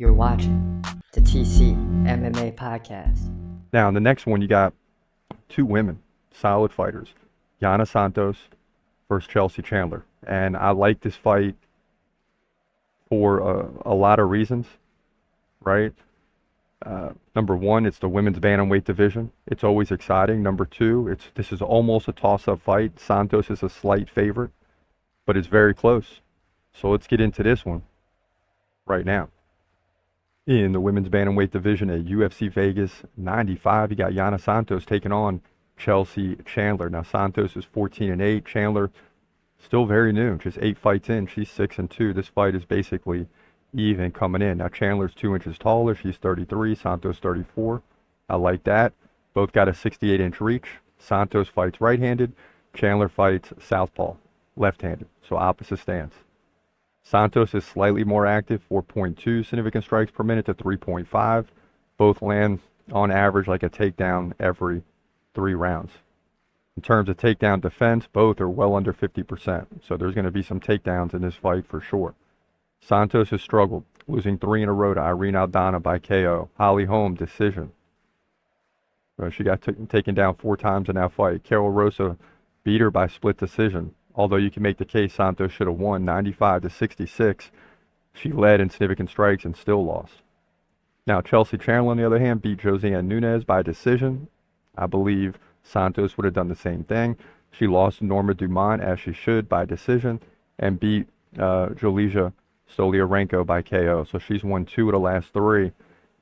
You're watching the TCMMA podcast. Now, in the next one, you got two women, solid fighters. Yana Santos versus Chelsea Chandler. And I like this fight for a lot of reasons, right? Number one, it's the women's bantamweight division. It's always exciting. Number two, this is almost a toss-up fight. Santos is a slight favorite, but it's very close. So let's get into this one right now. In the women's bantamweight division at UFC Vegas 95, you got Yana Santos taking on Chelsea Chandler. Now, Santos is 14-8. Chandler still very new, just 8 fights in. She's 6-2. This fight is basically even coming in. Now, Chandler's 2 inches taller. She's 33. Santos 34. I like that. Both got a 68-inch reach. Santos fights right-handed. Chandler fights southpaw, left-handed. So opposite stance. Santos is slightly more active, 4.2 significant strikes per minute to 3.5. Both land on average like a takedown every 3 rounds. In terms of takedown defense, both are well under 50%. So there's going to be some takedowns in this fight for sure. Santos has struggled, losing 3 in a row to Irene Aldana by KO. Holly Holm, decision. She got taken down 4 times in that fight. Carol Rosa beat her by split decision. Although you can make the case Santos should have won 95-66. She led in significant strikes and still lost. Now, Chelsea Chandler, on the other hand, beat Josiane Nunes by decision. I believe Santos would have done the same thing. She lost to Norma Dumont, as she should, by decision, and beat Julija Stoliarenko by KO. So she's won 2 of the last 3.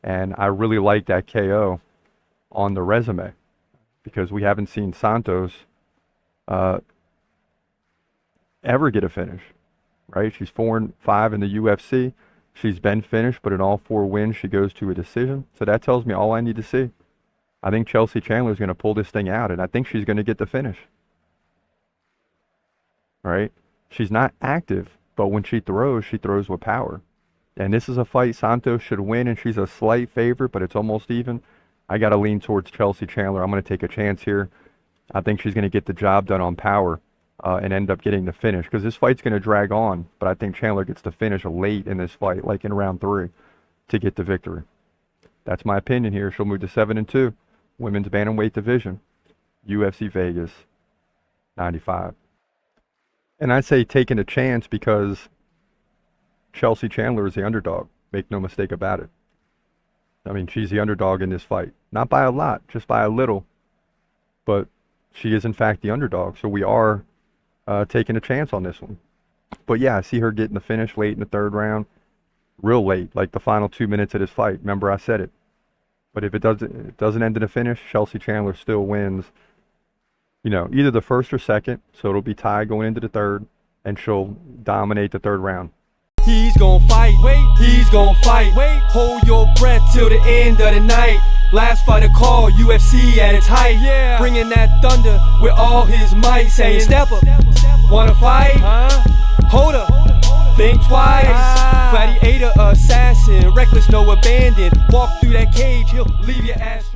And I really like that KO on the resume because we haven't seen Santos ever get a finish, right? She's 4-5 in the UFC. She's been finished, but in all 4 wins, she goes to a decision. So that tells me all I need to see. I think Chelsea Chandler is going to pull this thing out, and I think she's going to get the finish, right? She's not active, but when she throws with power. And this is a fight Santos should win, and she's a slight favorite, but it's almost even. I got to lean towards Chelsea Chandler. I'm going to take a chance here. I think she's going to get the job done on power. And end up getting the finish because this fight's going to drag on, but I think Chandler gets the finish late in this fight, like in round 3, to get the victory. That's my opinion here. She'll move to 7-2, women's bantamweight division, UFC Vegas 95. And I say taking a chance because Chelsea Chandler is the underdog. Make no mistake about it. I mean, she's the underdog in this fight. Not by a lot, just by a little, but she is in fact the underdog. So we are taking a chance on this one. But yeah, I see her getting the finish late in the 3rd round. Real late, like the final 2 minutes of this fight. Remember, I said it. But if it doesn't end in a finish, Chelsea Chandler still wins, either the 1st or 2nd. So it'll be tied going into the 3rd, and she'll dominate the 3rd round. He's gon' fight, he's gon' fight. Hold your breath till the end of the night. Last fighter call, UFC at its height. Yeah. Bringing that thunder with all his might. Saying, step up, wanna fight? Hold up, think twice. Gladiator, assassin, reckless, no abandon. Walk through that cage, he'll leave your ass.